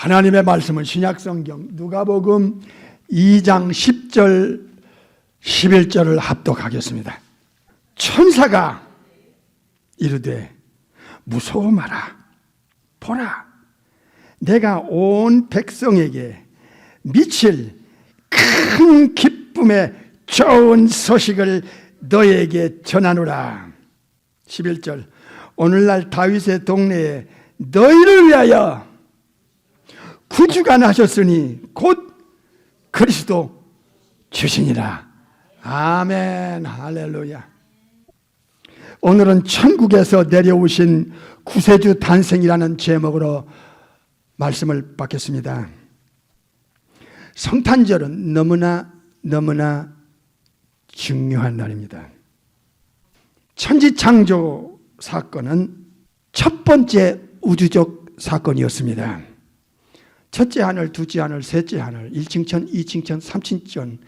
하나님의 말씀은 신약성경 누가복음 2장 10절 11절을 합독하겠습니다. 천사가 이르되 무서워 마라. 보라, 내가 온 백성에게 미칠 큰 기쁨의 좋은 소식을 너에게 전하노라. 11절, 오늘날 다윗의 동네에 너희를 위하여 구주가 나셨으니 곧 그리스도 주시니라. 아멘. 할렐루야. 오늘은 천국에서 내려오신 구세주 탄생이라는 제목으로 말씀을 받겠습니다. 성탄절은 너무나 중요한 날입니다. 천지창조 사건은 첫 번째 우주적 사건이었습니다. 첫째 하늘, 둘째 하늘, 셋째 하늘, 1층천, 2층천, 3층천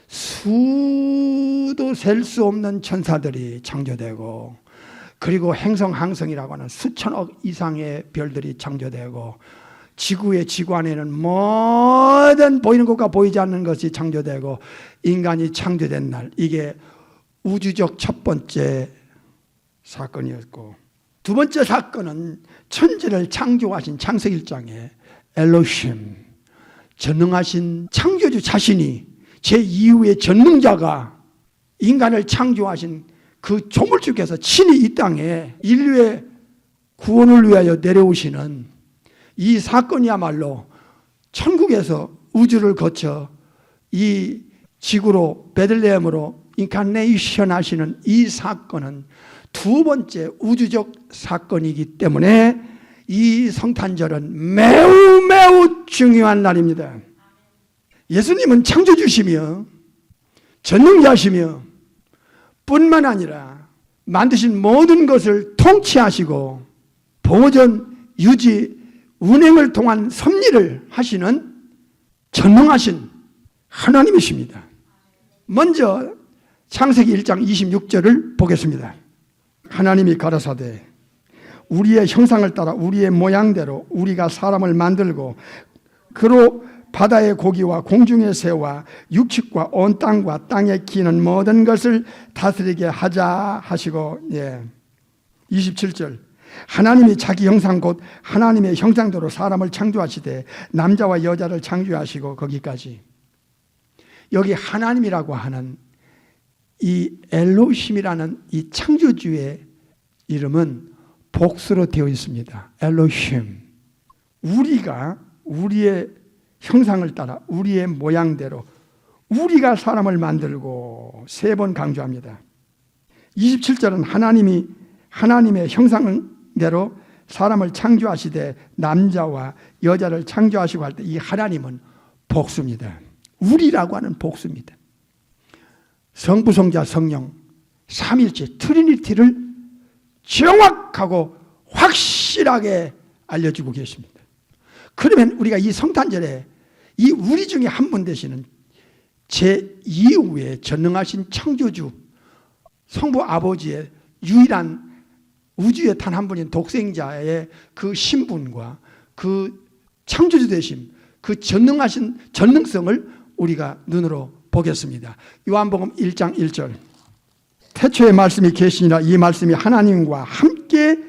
수도 셀 수 없는 천사들이 창조되고, 그리고 행성 항성이라고 하는 수천억 이상의 별들이 창조되고, 지구의 지구 안에는 모든 보이는 것과 보이지 않는 것이 창조되고, 인간이 창조된 날, 이게 우주적 첫 번째 사건이었고, 두 번째 사건은 천지를 창조하신 창세기 1장에 엘로힘, 전능하신 창조주 자신이 제2위의 전능자가 인간을 창조하신 그 조물주께서 친히 이 땅에 인류의 구원을 위하여 내려오시는 이 사건이야말로 천국에서 우주를 거쳐 이 지구로 베들레헴으로 인카네이션 하시는 이 사건은 두 번째 우주적 사건이기 때문에 이 성탄절은 매우 중요한 날입니다. 예수님은 창조주시며 전능자시며 뿐만 아니라 만드신 모든 것을 통치하시고 보존, 유지, 운행을 통한 섭리를 하시는 전능하신 하나님이십니다. 먼저 창세기 1장 26절을 보겠습니다. 하나님이 가라사대 우리의 형상을 따라 우리의 모양대로 우리가 사람을 만들고 그로 바다의 고기와 공중의 새와 육축과 온 땅과 땅에 기는 모든 것을 다스리게 하자 하시고, 27절 하나님이 자기 형상 곧 하나님의 형상대로 사람을 창조하시되 남자와 여자를 창조하시고, 거기까지. 여기 하나님이라고 하는 이 엘로힘이라는 이 창조주의 이름은 복수로 되어 있습니다. 엘로힘. 우리가 우리의 형상을 따라 우리의 모양대로 우리가 사람을 만들고, 세 번 강조합니다. 27절은 하나님이 하나님의 형상대로 사람을 창조하시되 남자와 여자를 창조하시고 할 때 이 하나님은 복수입니다. 우리라고 하는 복수입니다. 성부, 성자, 성령 삼일체 트리니티를 정확하고 확실하게 알려주고 계십니다. 그러면 우리가 이 성탄절에 이 우리 중에 한 분 되시는 제2위의 전능하신 창조주 성부 아버지의 유일한 우주에 단 한 분인 독생자의 그 신분과 그 창조주 되심, 그 전능하신 전능성을 우리가 눈으로 보겠습니다. 요한복음 1장 1절 태초에 말씀이 계시니라 이 말씀이 하나님과 함께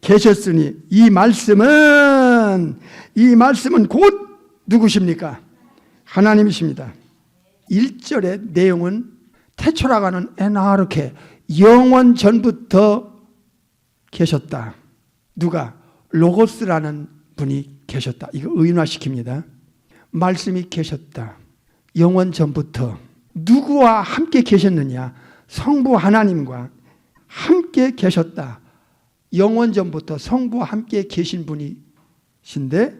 계셨으니 이 말씀은 곧 누구십니까? 하나님이십니다. 1절의 내용은 태초라고 하는 에나르케 영원 전부터 계셨다. 누가? 로고스라는 분이 계셨다. 이거 의인화시킵니다. 말씀이 계셨다. 영원 전부터. 누구와 함께 계셨느냐? 성부 하나님과 함께 계셨다. 영원 전부터 성부와 함께 계신 분이신데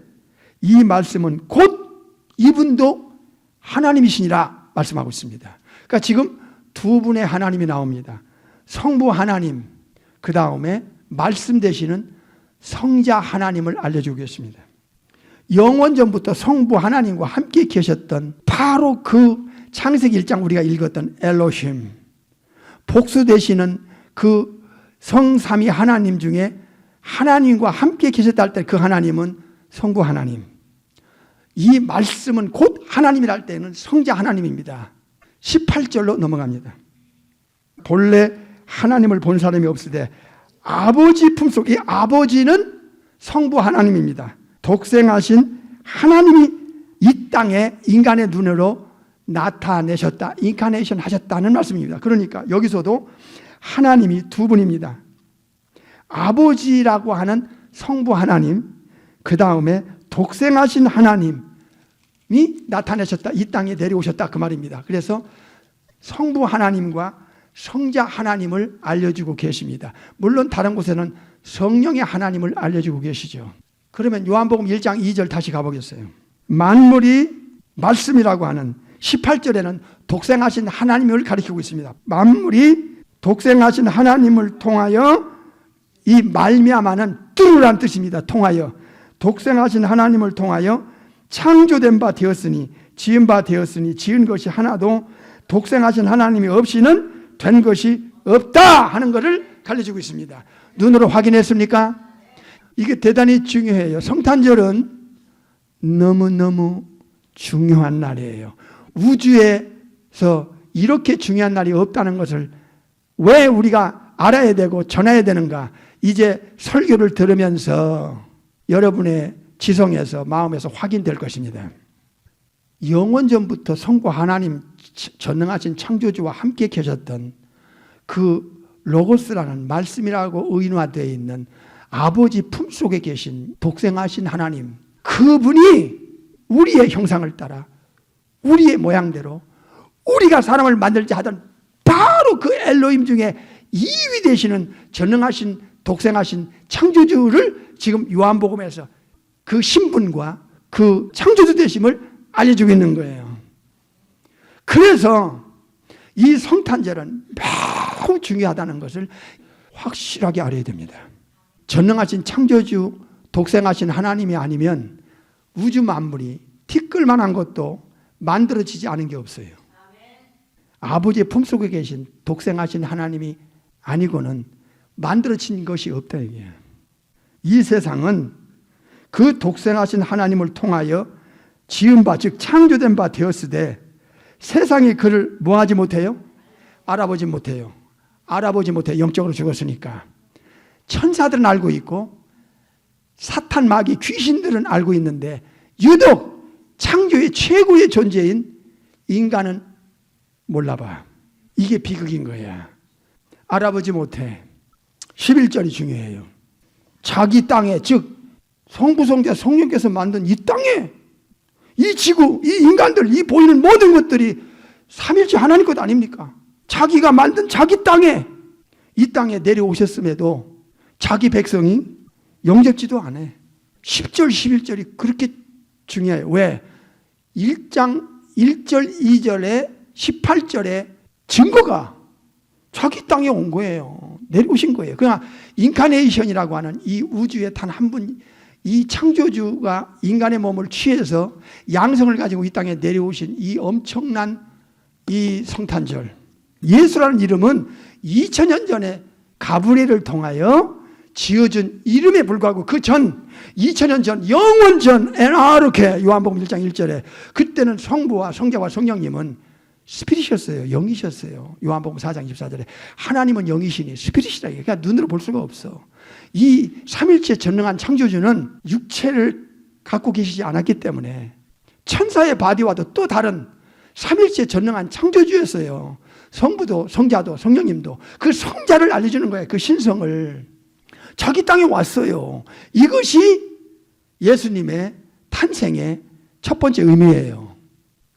이 말씀은 곧 이분도 하나님이시니라 말씀하고 있습니다. 그러니까 지금 두 분의 하나님이 나옵니다. 성부 하나님, 그 다음에 말씀 되시는 성자 하나님을 알려주고 계십니다. 영원 전부터 성부 하나님과 함께 계셨던 바로 그 창세기 1장 우리가 읽었던 엘로힘, 복수 되시는 그 성삼위 하나님 중에 하나님과 함께 계셨다 할 때 그 하나님은 성부 하나님, 이 말씀은 곧 하나님이랄 때는 성자 하나님입니다. 18절로 넘어갑니다. 본래 하나님을 본 사람이 없으되 아버지 품속, 이 아버지는 성부 하나님입니다. 독생하신 하나님이 이 땅에 인간의 눈으로 나타내셨다, 인카네이션 하셨다는 말씀입니다. 그러니까 여기서도 하나님이 두 분입니다. 아버지라고 하는 성부 하나님, 그 다음에 독생하신 하나님이 나타내셨다, 이 땅에 내려오셨다, 그 말입니다. 그래서 성부 하나님과 성자 하나님을 알려주고 계십니다. 물론 다른 곳에는 성령의 하나님을 알려주고 계시죠. 그러면 요한복음 1장 2절 다시 가보겠어요. 만물이 말씀이라고 하는 18절에는 독생하신 하나님을 가리키고 있습니다. 만물이 독생하신 하나님을 통하여, 이 말미암아는 뚫으란 뜻입니다. 통하여, 독생하신 하나님을 통하여 창조된 바 되었으니, 지은 바 되었으니, 지은 것이 하나도 독생하신 하나님이 없이는 된 것이 없다 하는 것을 가르치고 있습니다. 눈으로 확인했습니까? 이게 대단히 중요해요. 성탄절은 너무너무 중요한 날이에요. 우주에서 이렇게 중요한 날이 없다는 것을 왜 우리가 알아야 되고 전해야 되는가? 이제 설교를 들으면서 여러분의 지성에서, 마음에서 확인될 것입니다. 영원전부터 성부 하나님, 전능하신 창조주와 함께 계셨던 그 로고스라는 말씀이라고 의인화되어 있는 아버지 품속에 계신 독생하신 하나님, 그분이 우리의 형상을 따라 우리의 모양대로 우리가 사람을 만들자 하던 바로 그 엘로힘 중에 2위 되시는 전능하신 독생하신 창조주를 지금 요한복음에서 그 신분과 그 창조주 되심을 알려주고 있는 거예요. 그래서 이 성탄절은 매우 중요하다는 것을 확실하게 알아야 됩니다. 전능하신 창조주, 독생하신 하나님이 아니면 우주 만물이 티끌만한 것도 만들어지지 않은 게 없어요. 아버지의 품속에 계신 독생하신 하나님이 아니고는 만들어진 것이 없다 이게. 이 세상은 그 독생하신 하나님을 통하여 지은 바, 즉 창조된 바 되었으되 세상이 그를 뭐하지 못해요? 알아보지 못해요. 알아보지 못해요. 영적으로 죽었으니까. 천사들은 알고 있고 사탄, 마귀, 귀신들은 알고 있는데 유독 창조의 최고의 존재인 인간은 몰라봐. 이게 비극인 거야. 알아보지 못해. 11절이 중요해요. 자기 땅에, 즉 성부, 성자, 성령께서 만든 이 땅에, 이 지구, 이 인간들, 이 보이는 모든 것들이 삼일째 하나님 것 아닙니까? 자기가 만든 자기 땅에, 이 땅에 내려오셨음에도 자기 백성이 영접지도 안 해. 10절, 11절이 그렇게 중요해요. 왜? 1장 1절, 2절에 18절에 증거가 자기 땅에 온 거예요. 내려오신 거예요. 그러나 인카네이션이라고 하는 이 우주에 단 한 분, 이 창조주가 인간의 몸을 취해서 양성을 가지고 이 땅에 내려오신 이 엄청난 이 성탄절. 예수라는 이름은 2000년 전에 가브리엘을 통하여 지어준 이름에 불구하고 그 전, 2000년 전, 영원 전, 에나르케, 요한복음 1장 1절에 그때는 성부와 성자와 성령님은 스피릿이었어요. 영이셨어요. 요한복음 4장 24절에 하나님은 영이시니 스피릿이라. 그러니까 눈으로 볼 수가 없어. 이 삼일체 전능한 창조주는 육체를 갖고 계시지 않았기 때문에 천사의 바디와도 또 다른 삼일체 전능한 창조주였어요. 성부도 성자도 성령님도 그 성자를 알려주는 거예요. 그 신성을. 자기 땅에 왔어요. 이것이 예수님의 탄생의 첫 번째 의미예요.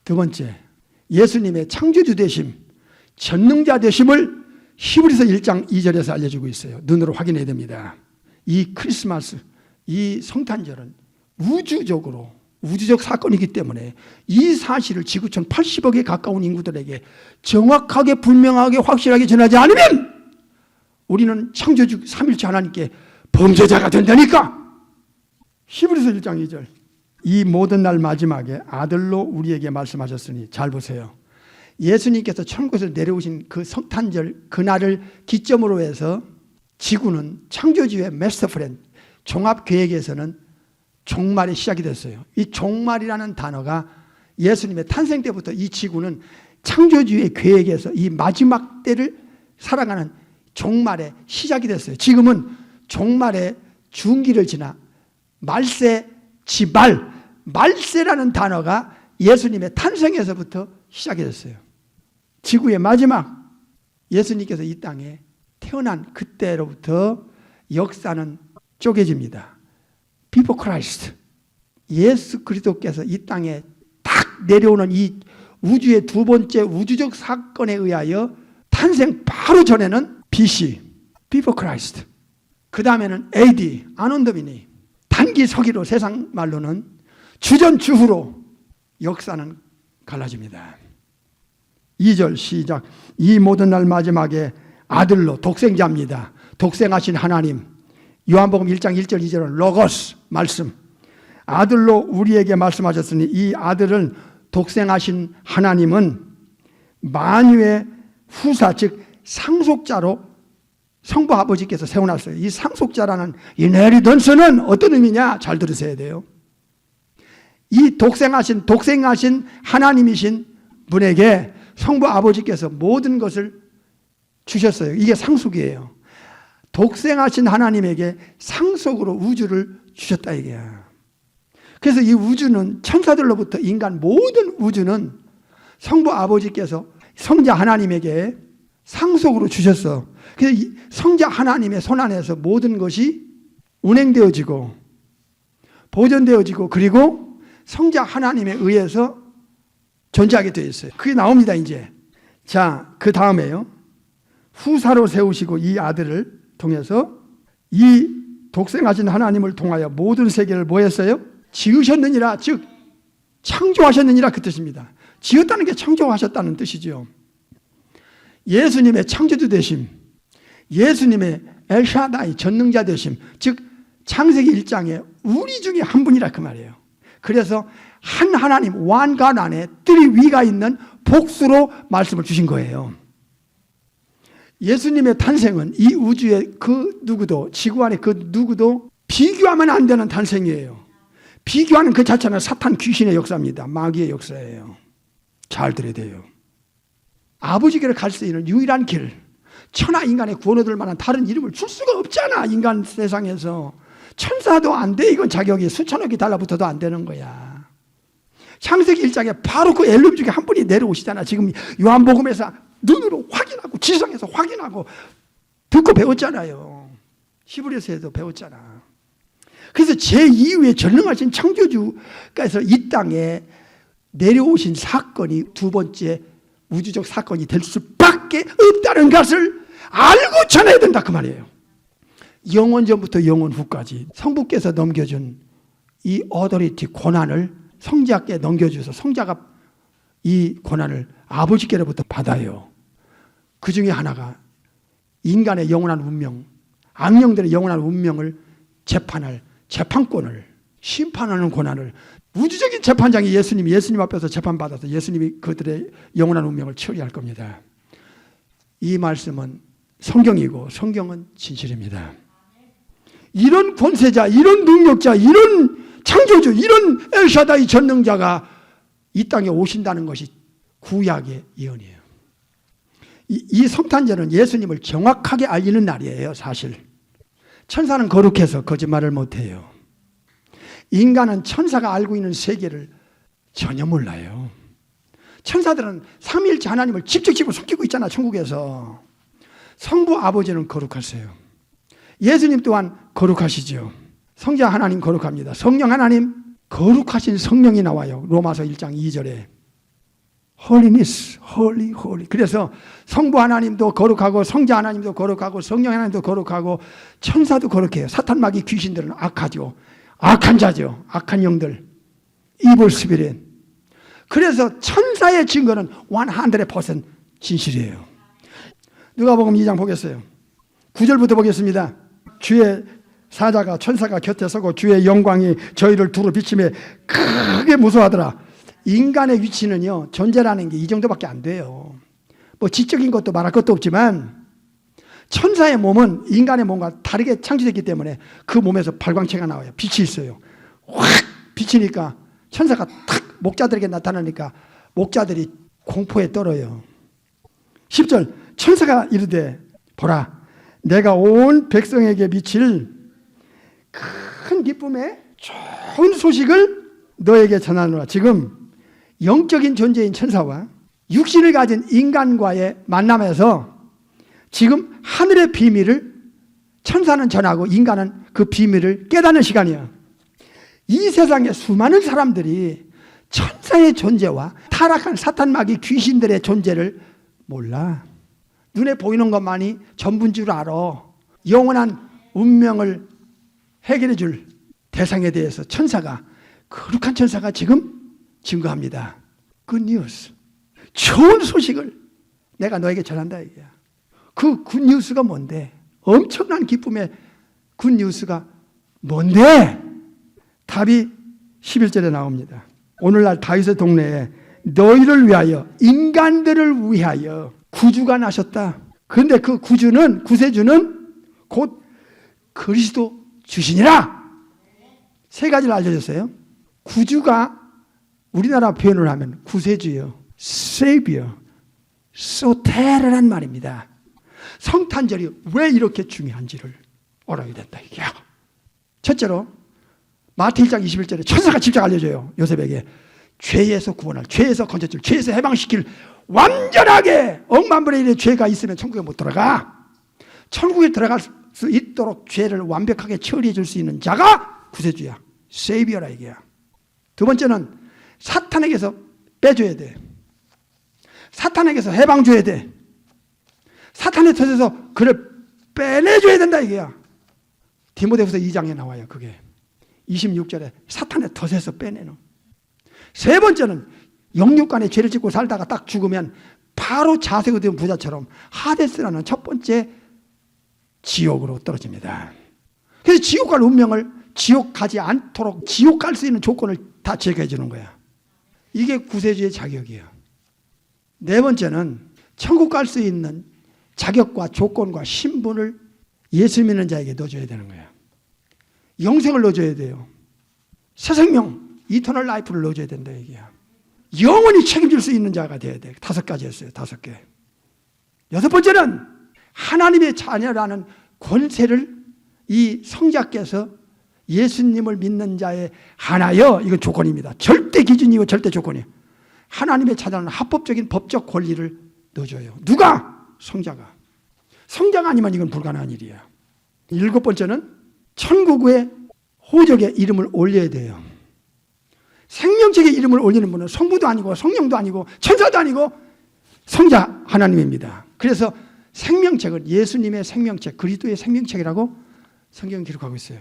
두 번째, 예수님의 창조주 되심, 전능자 되심을 히브리서 1장 2절에서 알려주고 있어요. 눈으로 확인해야 됩니다. 이 크리스마스, 이 성탄절은 우주적 사건이기 때문에 이 사실을 지구촌 80억에 가까운 인구들에게 정확하게, 분명하게, 확실하게 전하지 않으면 우리는 창조주 삼일체 하나님께 범죄자가 된다니까. 히브리서 1장 2절. 이 모든 날 마지막에 아들로 우리에게 말씀하셨으니, 잘 보세요. 예수님께서 천국에서 내려오신 그 성탄절 그날을 기점으로 해서 지구는 창조주의 마스터 플랜, 종합 계획에서는 종말의 시작이 됐어요. 이 종말이라는 단어가 예수님의 탄생 때부터 이 지구는 창조주의 계획에서 이 마지막 때를 살아가는 종말의 시작이 됐어요. 지금은 종말의 중기를 지나 말세, 지발, 말세라는 단어가 예수님의 탄생에서부터 시작이 됐어요. 지구의 마지막, 예수님께서 이 땅에 태어난 그때로부터 역사는 쪼개집니다. Before Christ, 예수 그리스도께서 이 땅에 딱 내려오는 이 우주의 두 번째 우주적 사건에 의하여 탄생 바로 전에는 BC, Before Christ, 그 다음에는 AD, 아논더비니, 단기 서기로 세상 말로는 주전 주후로 역사는 갈라집니다. 2절 시작. 이 모든 날 마지막에 아들로 독생자입니다. 독생하신 하나님, 요한복음 1장 1절 2절은 로고스 말씀, 아들로 우리에게 말씀하셨으니 이 아들은 독생하신 하나님은 만유의 후사, 즉 상속자로 성부 아버지께서 세워놨어요. 이 상속자라는 이네리던스는 어떤 의미냐? 잘 들으셔야 돼요. 이 독생하신 하나님이신 분에게 성부 아버지께서 모든 것을 주셨어요. 이게 상속이에요. 독생하신 하나님에게 상속으로 우주를 주셨다 이게야. 그래서 이 우주는 천사들로부터 인간 모든 우주는 성부 아버지께서 성자 하나님에게 상속으로 주셨어. 그래서 이 성자 하나님의 손안에서 모든 것이 운행되어지고 보존되어지고 그리고 성자 하나님에 의해서 존재하게 되어 있어요. 그게 나옵니다 이제. 자, 그 다음에요. 후사로 세우시고 이 아들을 통해서 이 독생하신 하나님을 통하여 모든 세계를 뭐 했어요? 지으셨느니라, 즉 창조하셨느니라 그 뜻입니다. 지었다는 게 창조하셨다는 뜻이죠. 예수님의 창조주 되심, 예수님의 엘샤다이 전능자 되심, 즉 창세기 1장에 우리 중에 한 분이라 그 말이에요. 그래서 한 하나님 one God 안에 뜰이 위가 있는 복수로 말씀을 주신 거예요. 예수님의 탄생은 이 우주의 그 누구도, 지구 안에 그 누구도 비교하면 안 되는 탄생이에요. 비교하는 그 자체는 사탄 귀신의 역사입니다. 마귀의 역사예요. 잘 들어야 돼요. 아버지께로 갈 수 있는 유일한 길, 천하 인간의 구원 얻을 만한 다른 이름을 줄 수가 없잖아. 인간 세상에서 천사도 안 돼. 이건 자격이 수천억이 달라붙어도 안 되는 거야. 창세기 1장에 바로 그 엘룸 중에 한 분이 내려오시잖아. 지금 요한복음에서 눈으로 확인하고 지성에서 확인하고 듣고 배웠잖아요. 히브리서에도 배웠잖아. 그래서 제2위의 전능하신 창조주께서 이 땅에 내려오신 사건이 두 번째 우주적 사건이 될 수밖에 없다는 것을 알고 전해야 된다 그 말이에요. 영원 전부터 영원 후까지 성부께서 넘겨준 이 어도리티 권한을 성자께 넘겨줘서 성자가 이 권한을 아버지께로부터 받아요. 그 중에 하나가 인간의 영원한 운명, 악령들의 영원한 운명을 재판할 재판권을, 심판하는 권한을, 우주적인 재판장이 예수님 앞에서 재판받아서 예수님이 그들의 영원한 운명을 처리할 겁니다. 이 말씀은 성경이고 성경은 진실입니다. 이런 권세자, 이런 능력자, 이런 창조주, 이런 엘샤다이 전능자가 이 땅에 오신다는 것이 구약의 예언이에요. 이 성탄절은 예수님을 정확하게 알리는 날이에요. 사실 천사는 거룩해서 거짓말을 못해요. 인간은 천사가 알고 있는 세계를 전혀 몰라요. 천사들은 삼위일체 하나님을 직접 숨기고 있잖아. 천국에서. 성부 아버지는 거룩하세요. 예수님 또한 거룩하시죠. 성자 하나님 거룩합니다. 성령 하나님 거룩하신 성령이 나와요. 로마서 1장 2절에 Holiness, Holy, Holy. 그래서 성부 하나님도 거룩하고 성자 하나님도 거룩하고 성령 하나님도 거룩하고 천사도 거룩해요. 사탄 마귀 귀신들은 악하죠. 악한 자죠. 악한 영들. Evil Spirit. 그래서 천사의 증거는 100% 진실이에요. 누가복음 2장 보겠어요. 9절부터 보겠습니다. 주의 사자가 천사가 곁에 서고 주의 영광이 저희를 두루 비치며 크게 무서워하더라. 인간의 위치는요, 존재라는 게 이 정도밖에 안 돼요. 뭐 지적인 것도 말할 것도 없지만 천사의 몸은 인간의 몸과 다르게 창조됐기 때문에 그 몸에서 발광체가 나와요. 빛이 있어요. 확 비치니까 천사가 탁 목자들에게 나타나니까 목자들이 공포에 떨어요. 10절 천사가 이르되 보라 내가 온 백성에게 미칠 큰 기쁨에 좋은 소식을 너에게 전하노라. 지금 영적인 존재인 천사와 육신을 가진 인간과의 만남에서 지금 하늘의 비밀을 천사는 전하고 인간은 그 비밀을 깨닫는 시간이에요. 이 세상에 수많은 사람들이 천사의 존재와 타락한 사탄마귀 귀신들의 존재를 몰라. 눈에 보이는 것만이 전부인 줄 알아. 영원한 운명을 해결해 줄 대상에 대해서 천사가, 거룩한 천사가 지금 증거합니다. 굿뉴스, 좋은 소식을 내가 너에게 전한다 이거야. 그 굿뉴스가 뭔데? 엄청난 기쁨의 굿뉴스가 뭔데? 답이 11절에 나옵니다. 오늘날 다윗의 동네에 너희를 위하여, 인간들을 위하여 구주가 나셨다. 그런데 그 구주는, 구세주는 곧 그리스도 주시니라. 세 가지를 알려줬어요. 구주가 우리나라 표현을 하면 구세주요, Savior, 소테르란 말입니다. 성탄절이 왜 이렇게 중요한지를 알아야 된다 이게요. 첫째로 마태 1장 21절에 천사가 직접 알려줘요. 요셉에게 죄에서 구원할, 죄에서 건져줄, 죄에서 해방시킬, 완전하게 억만분의 1의 죄가 있으면 천국에 못 들어가. 천국에 들어갈 수 있도록 죄를 완벽하게 처리해 줄 수 있는 자가 구세주야, 세이비어라 이게야. 두 번째는 사탄에게서 빼줘야 돼. 사탄에게서 해방 줘야 돼. 사탄의 덫에서 그를 빼내줘야 된다 이게야. 디모데후서 2장에 나와요. 그게 26절에 사탄의 덫에서 빼내는. 세 번째는 영육간에 죄를 짓고 살다가 딱 죽으면 바로 자세가 된 부자처럼 하데스라는 첫 번째 지옥으로 떨어집니다. 그래서 지옥 갈 운명을, 지옥 가지 않도록 지옥 갈 수 있는 조건을 다 제거해 주는 거야. 이게 구세주의 자격이에요. 네 번째는 천국 갈 수 있는 자격과 조건과 신분을 예수 믿는 자에게 넣어줘야 되는 거야. 영생을 넣어줘야 돼요. 새 생명, 이터널 라이프를 넣어줘야 된다 얘기야. 영원히 책임질 수 있는 자가 돼야 돼. 5가지였어요. 5개. 여섯 번째는 하나님의 자녀라는 권세를 이 성자께서 예수님을 믿는 자에 한하여, 이건 조건입니다. 절대 기준이고 절대 조건이에요. 하나님의 자녀는 합법적인 법적 권리를 넣어줘요. 누가? 성자가. 성자가 아니면 이건 불가능한 일이야. 7번째는 천국의 호적에 이름을 올려야 돼요. 생명책에 이름을 올리는 분은 성부도 아니고 성령도 아니고 천사도 아니고 성자 하나님입니다. 그래서 생명책은 예수님의 생명책, 그리스도의 생명책이라고 성경은 기록하고 있어요.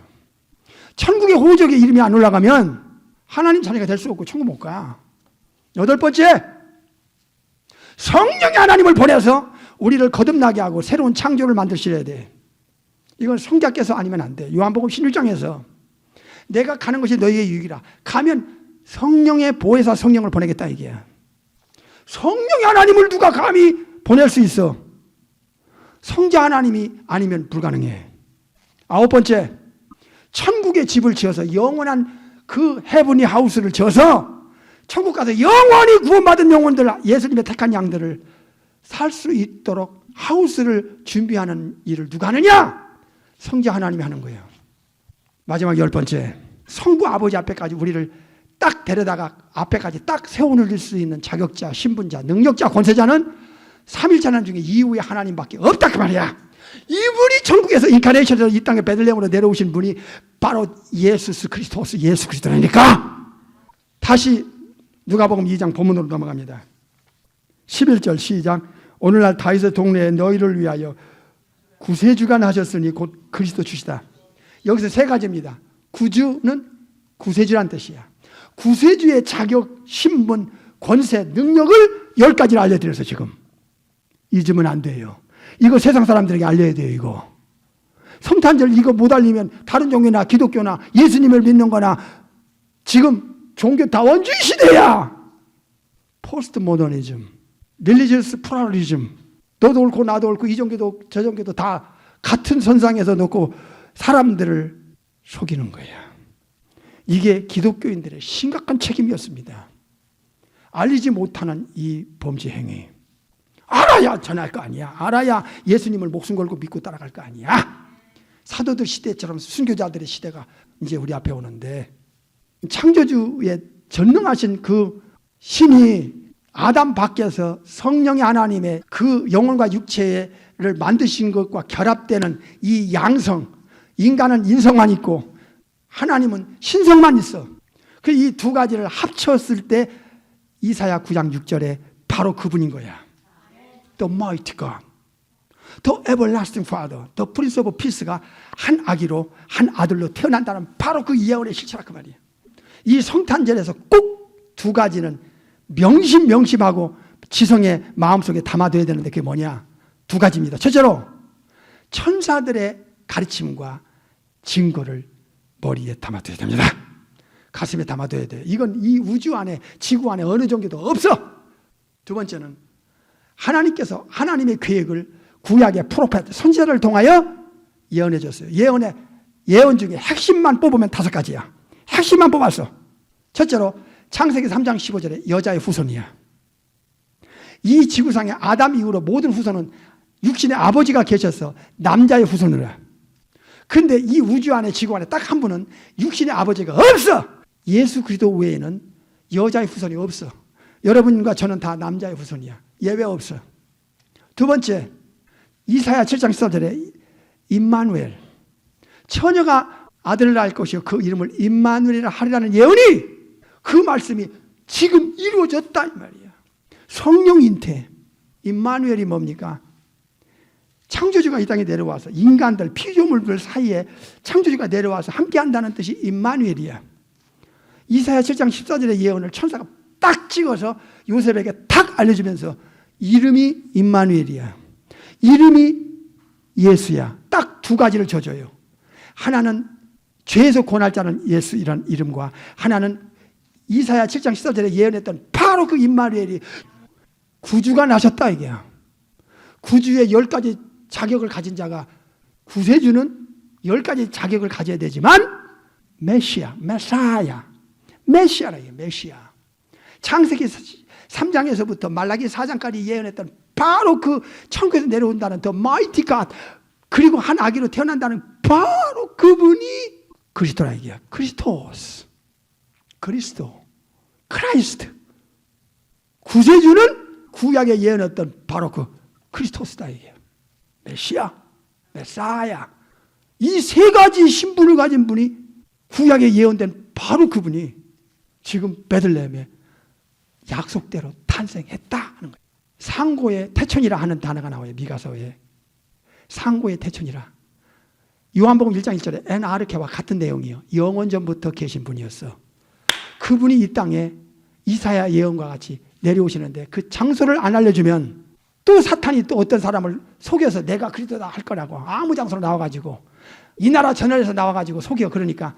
천국의 호적에 이름이 안 올라가면 하나님 자녀가 될 수 없고 천국 못 가. 8번째, 성령이 하나님을 보내서 우리를 거듭나게 하고 새로운 창조를 만드셔야 돼. 이건 성자께서 아니면 안 돼. 요한복음 16장에서 내가 가는 것이 너희의 유익이라. 가면 성령의 보혜사 성령을 보내겠다 이게야. 성령의 하나님을 누가 감히 보낼 수 있어? 성자 하나님이 아니면 불가능해. 9번째, 천국의 집을 지어서 영원한 그 헤븐리 하우스를 지어서 천국 가서 영원히 구원받은 영혼들, 예수님의 택한 양들을 살 수 있도록 하우스를 준비하는 일을 누가 하느냐? 성자 하나님이 하는 거예요. 마지막 10번째, 성부 아버지 앞에까지 우리를 딱 데려다가 앞에까지 딱 세워놓을 수 있는 자격자, 신분자, 능력자, 권세자는 삼일체 하나님 중에 이후에 하나님밖에 없다 그 말이야. 이분이 천국에서 인카네이션으로 이 땅에 베들레헴으로 내려오신 분이 바로 예수 그리스도스, 예수 그리스도라니까. 다시 누가복음 2장 본문으로 넘어갑니다. 11절 시작. 오늘날 다윗의 동네에 너희를 위하여 구세주가 나셨으니 곧 그리스도 주시다. 여기서 세 가지입니다. 구주는 구세주란 뜻이야. 구세주의 자격, 신분, 권세, 능력을 10가지를 알려드려서 지금 잊으면 안 돼요. 이거 세상 사람들에게 알려야 돼요. 이거 성탄절 이거 못 알리면 다른 종교나 기독교나 예수님을 믿는 거나 지금 종교 다원주의 시대야. 포스트 모더니즘, 릴리지어스 플루럴리즘, 너도 옳고 나도 옳고 이 종교도 저 종교도 다 같은 선상에서 놓고 사람들을 속이는 거야. 이게 기독교인들의 심각한 책임이었습니다. 알리지 못하는 이 범죄 행위. 알아야 전할 거 아니야. 알아야 예수님을 목숨 걸고 믿고 따라갈 거 아니야. 사도들 시대처럼 순교자들의 시대가 이제 우리 앞에 오는데, 창조주의 전능하신 그 신이 아담 밖에서 성령의 하나님의 그 영혼과 육체를 만드신 것과 결합되는 이 양성, 인간은 인성만 있고 하나님은 신성만 있어. 그 이 두 가지를 합쳤을 때 이사야 9장 6절에 바로 그분인 거야. The mighty God, The everlasting Father, The Prince of Peace가 한 아기로 한 아들로 태어난다는 바로 그 예언의 실체라 그 말이야. 이 성탄절에서 꼭 두 가지는 명심하고 지성의 마음속에 담아둬야 되는데 그게 뭐냐? 두 가지입니다. 첫째로 천사들의 가르침과 증거를 머리에 담아둬야 됩니다. 가슴에 담아둬야 돼요. 이건 이 우주 안에 지구 안에 어느 종교도 없어. 두 번째는 하나님께서 하나님의 계획을 구약의 프로페트 선지자를 통하여 예언해 줬어요. 예언 중에 핵심만 뽑으면 5가지야. 핵심만 뽑았어. 첫째로 창세기 3장 15절에 여자의 후손이야. 이 지구상에 아담 이후로 모든 후손은 육신의 아버지가 계셔서 남자의 후손으로 해. 근데 이 우주 안에 지구 안에 딱 한 분은 육신의 아버지가 없어. 예수 그리스도 외에는 여자의 후손이 없어. 여러분과 저는 다 남자의 후손이야. 예외 없어. 두 번째, 이사야 7장 14절에 임마누엘, 처녀가 아들을 낳을 것이요 그 이름을 임마누엘이라 하리라는 예언이, 그 말씀이 지금 이루어졌다 이 말이야. 성령 잉태. 임마누엘이 뭡니까? 창조주가 이 땅에 내려와서 인간들 피조물들 사이에 창조주가 내려와서 함께한다는 뜻이 임마누엘이야. 이사야 7장 14절의 예언을 천사가 딱 찍어서 요셉에게 탁 알려주면서 이름이 임마누엘이야. 이름이 예수야. 딱 두 가지를 줘줘요. 하나는 죄에서 구원할 자는 예수이라는 이름과, 하나는 이사야 7장 14절에 예언했던 바로 그 임마누엘이 구주가 나셨다 이게야. 구주의 10가지 자격을 가진 자가, 구세주는 10가지 자격을 가져야 되지만 메시아, 메시아라 이게 메시아. 창세기 3장에서부터 말라기 4장까지 예언했던 바로 그 천국에서 내려온다는 더 마이티 갓, 그리고 한 아기로 태어난다는 바로 그분이 그리스도라 이게야. 그리스도, 크라이스트. 구세주는 구약에 예언했던 바로 그 크리스토스다 이게. 메시아, 메사야. 이 세 가지 신분을 가진 분이, 구약에 예언된 바로 그분이 지금 베들레헴에 약속대로 탄생했다 하는 거예요. 상고의 태천이라 하는 단어가 나와요. 미가서에. 상고의 태천이라. 요한복음 1장 1절에 엔아르케와 같은 내용이요. 영원전부터 계신 분이었어. 그분이 이 땅에 이사야 예언과 같이 내려오시는데 그 장소를 안 알려주면 또 사탄이 또 어떤 사람을 속여서 내가 그리스도다 할 거라고 아무 장소로 나와가지고 이 나라 저 나라에서 나와가지고 속여. 그러니까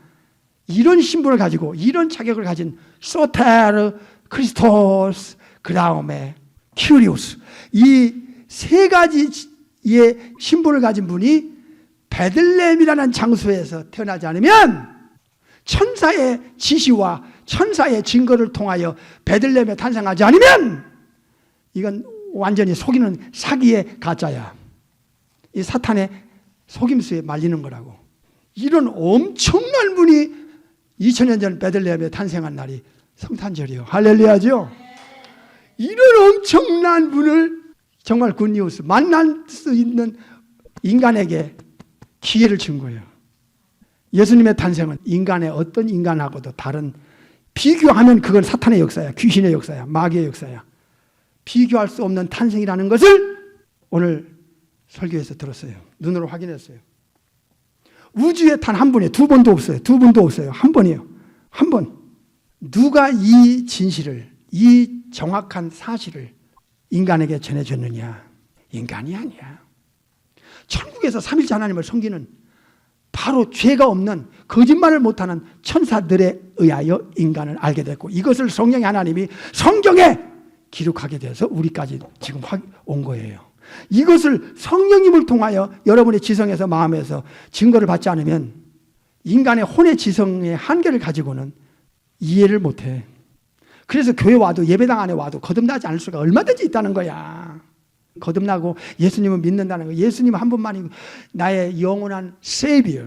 이런 신분을 가지고 이런 자격을 가진 소테르, 크리스토스, 그 다음에 큐리오스, 이 세 가지의 신분을 가진 분이 베들레헴이라는 장소에서 태어나지 않으면, 천사의 지시와 천사의 증거를 통하여 베들레헴에 탄생하지 않으면 이건 완전히 속이는 사기의 가짜야. 이 사탄의 속임수에 말리는 거라고. 이런 엄청난 분이 2000년 전 베들레헴에 탄생한 날이 성탄절이요. 할렐루야죠. 이런 엄청난 분을 정말 굿뉴스, 만날 수 있는 인간에게 기회를 준 거예요. 예수님의 탄생은 인간의 어떤 인간하고도 다른, 비교하면 그건 사탄의 역사야, 귀신의 역사야, 마귀의 역사야. 비교할 수 없는 탄생이라는 것을 오늘 설교에서 들었어요. 눈으로 확인했어요. 우주에 단 한 분이에요. 두 번도 없어요. 두 분도 없어요. 한 번이에요. 한 번. 누가 이 진실을, 이 정확한 사실을 인간에게 전해줬느냐? 인간이 아니야. 천국에서 삼일째 하나님을 섬기는 바로 죄가 없는, 거짓말을 못하는 천사들에 의하여 인간을 알게 됐고, 이것을 성령의 하나님이 성경에 기록하게 돼서 우리까지 지금 온 거예요. 이것을 성령님을 통하여 여러분의 지성에서 마음에서 증거를 받지 않으면 인간의 혼의 지성의 한계를 가지고는 이해를 못해. 그래서 교회 와도 예배당 안에 와도 거듭나지 않을 수가 얼마든지 있다는 거야. 거듭나고 예수님을 믿는다는 거. 예수님 한 분만이 나의 영원한 세비어,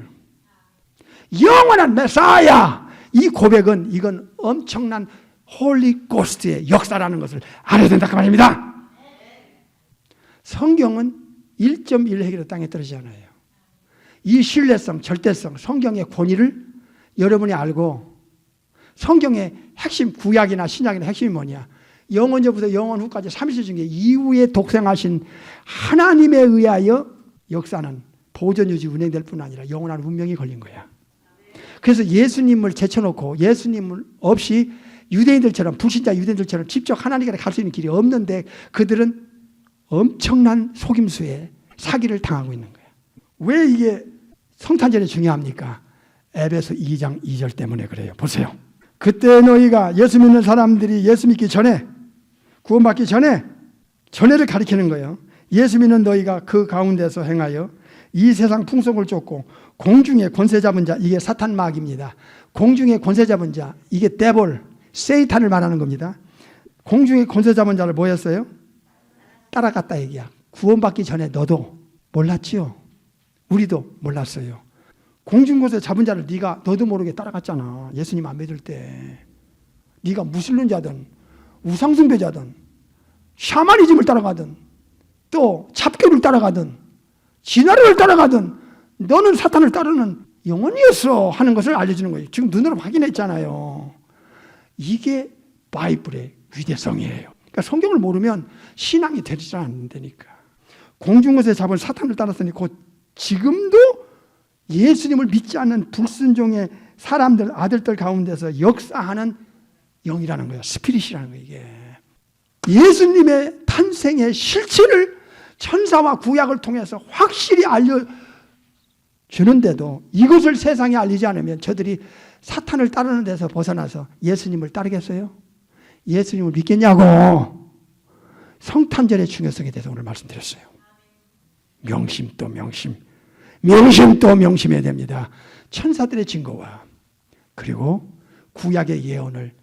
영원한 메사야. 이 고백은 이건 엄청난 홀리 고스트의 역사라는 것을 알아야 된다 그 말입니다. 성경은 1.1 땅에 떨어지지 않아요. 이 신뢰성, 절대성, 성경의 권위를 여러분이 알고 성경의 핵심, 구약이나 신약이나 핵심이 뭐냐? 영원전부터 영원 후까지 삼위일체 중에 이후에 독생하신 하나님에 의하여 역사는 보존유지 운행될 뿐 아니라 영원한 운명이 걸린 거야. 그래서 예수님을 제쳐놓고 예수님 없이 유대인들처럼, 불신자 유대인들처럼 직접 하나님께 갈 수 있는 길이 없는데 그들은 엄청난 속임수에 사기를 당하고 있는 거야. 왜 이게 성탄절이 중요합니까? 에베소 2장 2절 때문에 그래요. 보세요. 그때 너희가 예수 믿는 사람들이 예수 믿기 전에, 구원받기 전에 전에를 가리키는 거예요. 예수 믿는 너희가 그 가운데서 행하여 이 세상 풍속을 쫓고 공중의 권세 잡은 자, 이게 사탄 마귀입니다. 공중의 권세 잡은 자, 이게 데볼, 세이탄을 말하는 겁니다. 공중의 권세 잡은 자를 뭐 했어요? 따라갔다 얘기야. 구원받기 전에 너도 몰랐지요? 우리도 몰랐어요. 공중곳에 잡은 자를 너도 모르게 따라갔잖아. 예수님 안 믿을 때. 네가 무신론자든 우상숭배자든 샤머니즘을 따라가든 또 잡교를 따라가든 진화를 따라가든 너는 사탄을 따르는 영혼이었어 하는 것을 알려주는 거예요. 지금 눈으로 확인했잖아요. 이게 바이블의 위대성이에요. 그러니까 성경을 모르면 신앙이 되지 않는다니까. 공중곳에 잡은 사탄을 따랐으니 곧 지금도 예수님을 믿지 않는 불순종의 사람들, 아들들 가운데서 역사하는 영이라는 거예요. 스피릿이라는 거예요. 이게 예수님의 탄생의 실체를 천사와 구약을 통해서 확실히 알려주는데도 이것을 세상에 알리지 않으면 저들이 사탄을 따르는 데서 벗어나서 예수님을 따르겠어요? 예수님을 믿겠냐고. 성탄절의 중요성에 대해서 오늘 말씀드렸어요. 명심 또 명심, 명심 또 명심해야 됩니다. 천사들의 증거와 그리고 구약의 예언을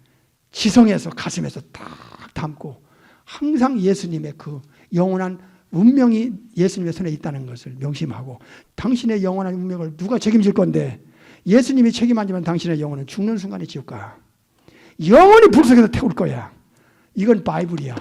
지성에서 가슴에서 딱 담고 항상 예수님의 그 영원한 운명이 예수님의 손에 있다는 것을 명심하고, 당신의 영원한 운명을 누가 책임질 건데 예수님이 책임 안 지면 당신의 영혼은 죽는 순간에 지옥 가. 영원히 불 속에서 태울 거야. 이건 바이블이야.